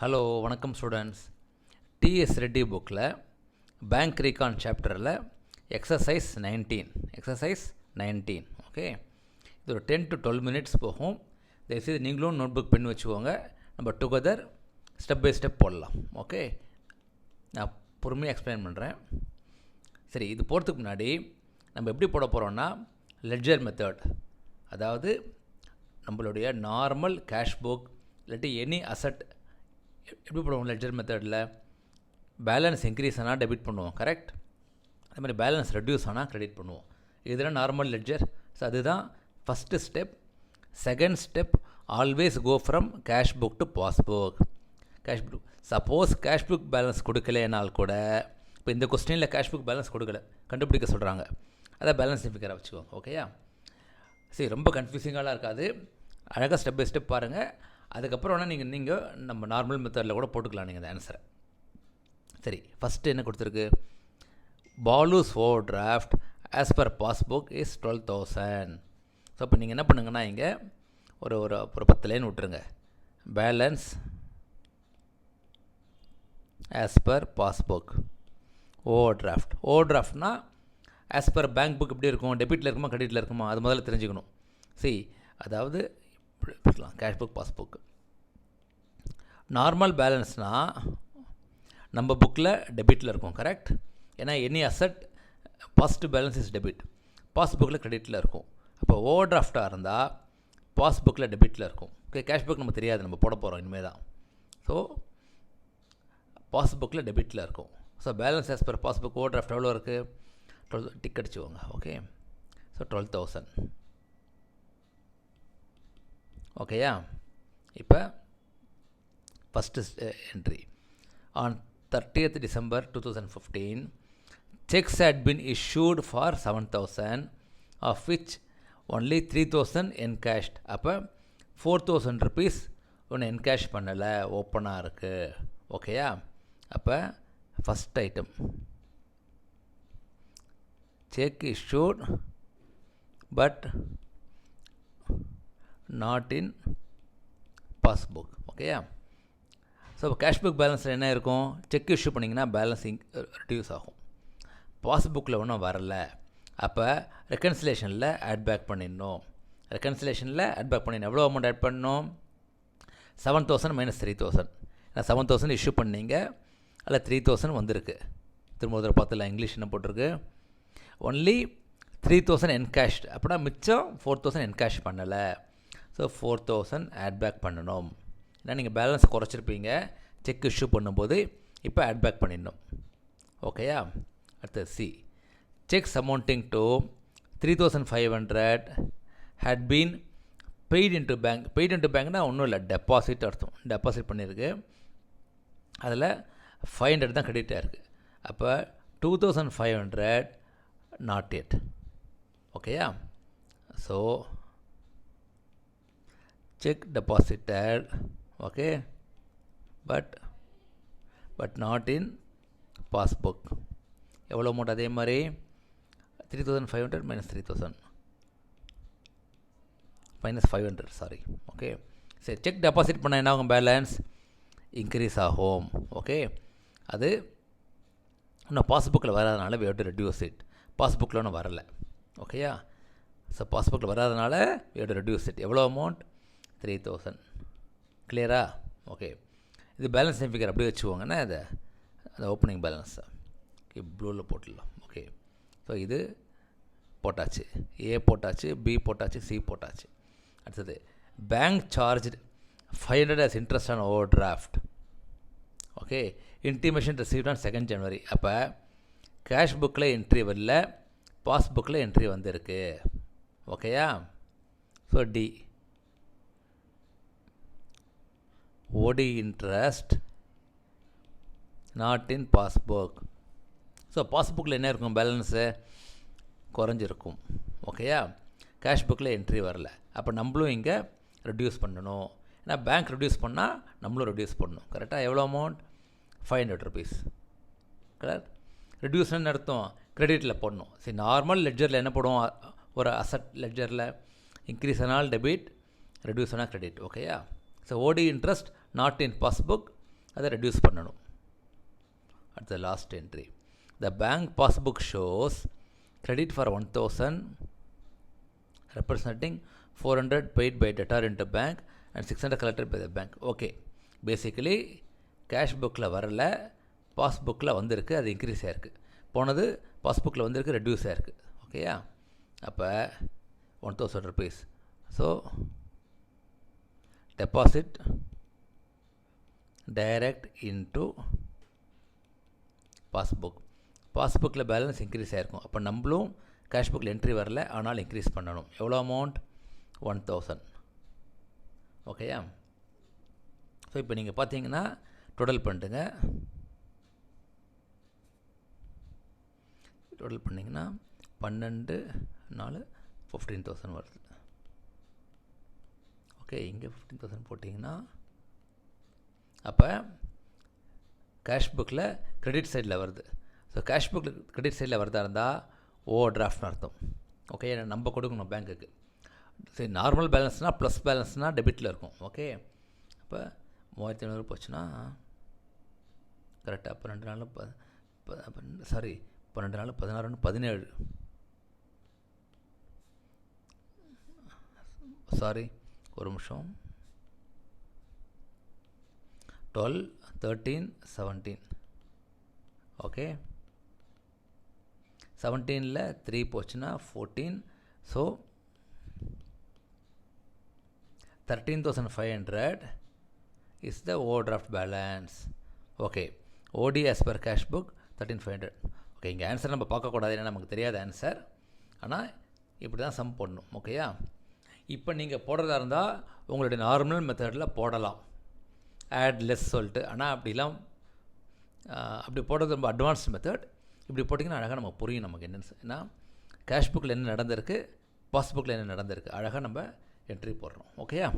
Hello வணக்கம் students. DS Reddy புக்கில் bank ரீகான் சாப்டரில் எக்ஸசைஸ் 19 ஓகே. இது ஒரு 10 to 12 மினிட்ஸ் போகும். தயவுசெய்து நீங்களும் நோட் புக் பென் வச்சுக்கோங்க. நம்ம டுகெதர் ஸ்டெப் பை ஸ்டெப் போடலாம். ஓகே, நான் பொறுமையாக எக்ஸ்பிளைன் பண்ணுறேன். சரி, இது போகிறதுக்கு முன்னாடி நம்ம எப்படி போட போகிறோன்னா லெட்ஜர் மெத்தட், அதாவது நம்மளுடைய நார்மல் கேஷ் புக் இல்லாட்டி எனி அசட் எப்படி போடுவோம் லெட்ஜர் மெத்தடில் பேலன்ஸ் இன்க்ரீஸ் ஆனால் டெபிட் பண்ணுவோம், கரெக்ட்? அதே மாதிரி பேலன்ஸ் ரெடியூஸ் ஆனால் கிரெடிட் பண்ணுவோம். இதுதான் நார்மல் லெட்ஜர். ஸோ அதுதான் first step. Second step, always go from cash book to passbook. Cash book suppose cash book balance கொடுக்கலைனால் கூட, இப்போ இந்த கொஸ்டினில் கேஷ் புக் பேலன்ஸ் கொடுக்கல, கண்டுபிடிக்க சொல்கிறாங்க, அதை பேலன்ஸ் ஃபிகரை வச்சுக்கோங்க. ஓகேயா? சரி, ரொம்ப கன்ஃபியூசிங்காலாம் இருக்காது. அழகாக ஸ்டெப் பை ஸ்டெப் பாருங்கள். அதுக்கப்புறம் வேணால் நீங்கள் நம்ம நார்மல் மெத்தடில் கூட போட்டுக்கலாம் நீங்கள் அந்த ஆன்சரை. சரி, ஃபஸ்ட்டு என்ன கொடுத்துருக்கு? Balance overdraft as per passbook is 12,000. So இப்போ நீங்கள் என்ன பண்ணுங்கன்னா இங்கே ஒரு 10 லைன் விட்டுருங்க. பேலன்ஸ் ஆஸ் பர் பாஸ்புக் ஓவர் டிராஃப்ட்னா ஆஸ் பர் பேங்க் புக் எப்படி இருக்கும்? டெபிட்டில் இருக்குமா கிரெடிட்டில் இருக்குமா? அது முதல்ல தெரிஞ்சுக்கணும். சரி, அதாவது கேஷ் புக் பாஸ்புக் நார்மல் பேலன்ஸ்னால் நம்ம புக்கில் டெபிட்டில் இருக்கும், கரெக்ட்? ஏன்னா any asset first balance is debit, பாஸ்புக்கில் கிரெடிட்டில் இருக்கும். அப்போ ஓவர் டிராஃப்டாக இருந்தால் பாஸ்புக்கில் டெபிட்டில் இருக்கும். ஓகே, கேஷ் புக் நம்ம தெரியாது, நம்ம போட போகிறோம் இனிமேல் தான். ஸோ பாஸ்புக்கில் டெபிட்டில் இருக்கும். So balance as per passbook over draft எவ்வளோ இருக்குது? 12 டிக் அடிச்சுக்கோங்க. Okay, so 12,000. ஓகேயா? இப்போ first entry, on 30th December 2015 checks had been issued for 7,000, of which only 3,000 encashed. அப்போ 4,000 rupees ஒன்று என்கேஷ் பண்ணலை, ஓப்பனாக இருக்குது. ஓகேயா? அப்போ first item, check issued but not in passbook. ஓகேயா? ஸோ கேஷ் புக் பேலன்ஸில் என்ன இருக்கும்? செக் இஷ்யூ பண்ணிங்கன்னா பேலன்ஸ் ரெடியூஸ் ஆகும். பாஸ்புக்கில் ஒன்றும் வரல. அப்போ ரெக்கன்சிலேஷனில் ஆட் பேக் பண்ணிடணும். எவ்வளோ அமௌண்ட் ஆட் பண்ணணும்? 7,000 - 3,000. ஏன்னா 7,000 இஷ்யூ பண்ணீங்க, அதில் 3,000 வந்திருக்கு. திரும்ப ஒரு பார்த்துல இங்கிலீஷ் என்ன போட்டிருக்கு? ஒன்லி 3,000 என்கேஷ்டு. அப்படின்னா மிச்சம் 4,000 என்கேஷ் பண்ணலை. ஸோ 4,000 ஆட் பேக் பண்ணணும். ஏன்னா நீங்கள் பேலன்ஸ் குறைச்சிருப்பீங்க செக் இஷ்யூ பண்ணும்போது, இப்போ ஆட் பேக் பண்ணிடணும். ஓகேயா? அடுத்தது C, cheques amounting to 3,500 had been paid into bank. Paid into பேங்க்னால் ஒன்றும் இல்லை, டெபாசிட் அர்த்தம். டெபாசிட் பண்ணியிருக்கு, அதில் 500 தான் கிரெடிட் ஆகிருக்கு. அப்போ 2,500 நாட் எட். ஓகேயா? So check deposited, okay, but not in passbook. எவ்வளோ அமௌண்ட்? அதே மாதிரி 3,500 - 3,000 -500, சாரி. ஓகே, சரி, செக் டெபாசிட் பண்ண என்ன ஆகும்? பேலன்ஸ் இன்க்ரீஸ் ஆகும். ஓகே, அது இன்னும் பாஸ்புக்கில் வராதனால we have to reduce it. பாஸ்புக்கில் ஒன்றும் வரலை. ஓகேயா? ஸோ பாஸ்புக்கில் வராதனால we have to reduce it. எவ்வளோ அமௌண்ட்? 3,000. கிளியரா? ஓகே, இது பேலன்ஸ் ஃபிகர் அப்படியே வச்சுக்கோங்கன்னா அது ஓப்பனிங் பேலன்ஸ் ப்ளூவில் போட்டுடலாம். ஓகே, ஸோ இது போட்டாச்சு, ஏ போட்டாச்சு, பி போட்டாச்சு, சி போட்டாச்சு. அடுத்தது bank charge 500 as interest on overdraft. Okay, intimation received on 2nd January. அப்போ கேஷ் புக்கில் என்ட்ரி வரல, பாஸ்புக்கில் என்ட்ரி வந்திருக்கு. ஓகேயா? So D, OD interest not in passbook. So பாஸ்புக்கில் என்ன இருக்கும்? பேலன்ஸு குறைஞ்சிருக்கும். ஓகேயா? கேஷ் புக்கில் என்ட்ரி வரல. அப்போ நம்மளும் இங்கே ரெடியூஸ் பண்ணணும். ஏன்னா பேங்க் ரெடியூஸ் பண்ணால் நம்மளும் ரெடியூஸ் பண்ணணும். கரெக்டாக? எவ்வளோ அமௌண்ட்? 500 rupees. கரெக்ட்? ரெடியூஸ்னு அர்த்தம் கிரெடிட்டில் போடணும். சரி, நார்மல் லெட்ஜரில் என்ன போடுவோம்? ஒரு அசட் லெட்ஜரில் இன்க்ரீஸ் ஆனால் டெபிட், ரெடியூஸ் ஆனால் கிரெடிட். ஓகேயா? So OD interest not in passbook, அதை ரெடியூஸ் பண்ணணும். அடுத்த last entry, the bank passbook shows credit for 1000 representing 400 paid by debtor into bank and 600 collected by the bank. Okay, basically cash புக்கில் வரல, பாஸ்புக்கில் வந்திருக்கு, அது increase ஆகிருக்கு. போனது பாஸ்புக்கில் வந்திருக்கு, ரெடியூஸ் ஆகிருக்கு. ஓகேயா? அப்போ 1000 rupees. So deposit direct into passbook. பாஸ்புக்கில் பேலன்ஸ் இன்க்ரீஸ் ஆகிருக்கும். அப்போ நம்மளும் கேஷ் புக்கில் என்ட்ரி வரல, ஆனால் இன்க்ரீஸ் பண்ணணும். எவ்வளோ அமௌண்ட்? 1000. ஓகேயா? ஸோ இப்போ நீங்கள் பார்த்தீங்கன்னா டோட்டல் பண்ணிட்டுங்க. டோட்டல் பண்ணிங்கன்னா 12 4 15,000 வருது. ஓகே, இங்கே 15,000 போட்டிங்கன்னா அப்போ கேஷ் புக்கில் கிரெடிட் சைடில் வருது. ஸோ கேஷ் புக்கில் கிரெடிட் சைடில் வரதா இருந்தால் ஓவர் டிராஃப்ட்னு அர்த்தம். ஓகே, நம்ம கொடுக்கணும் பேங்க்குக்கு. சரி, நார்மல் பேலன்ஸ்னால் ப்ளஸ் பேலன்ஸ்னால் டெபிட்டில் இருக்கும். ஓகே, அப்போ 3500 போச்சுன்னா கரெக்டாக 12 நாள் 12 நாள் 16 17 ஒரு நிமிஷம் 12 13 17. ஓகே, 17ல் 3 போச்சுன்னா 14. So 13,500 is the overdraft balance. Okay, OD as per cash book 13,500. Okay, இங்கே ஆன்சர் நம்ம பார்க்கக்கூடாது, ஏன்னா நமக்கு தெரியாத ஆன்சர். ஆனால் இப்படி தான் சம் போடணும். ஓகேயா? இப்போ நீங்கள் போடுறதா இருந்தால் உங்களுடைய நார்மல் மெத்தடில் போடலாம், ஆட் லெஸ் சொல்லிட்டு. ஆனால் அப்படி போடுறது ரொம்ப அட்வான்ஸ்டு மெத்தட். இப்படி போட்டிங்கன்னா அழகாக நமக்கு புரியும் நமக்கு என்னென்னு. ஏன்னா கேஷ் புக்கில் என்ன நடந்திருக்கு, பாஸ்புக்கில் என்ன நடந்திருக்கு, அழகாக நம்ம என்ட்ரி போடுறோம். ஓகேயா?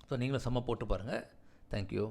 ஸோ நீங்களும் சம்ம போட்டு பாருங்கள். தேங்க்யூ.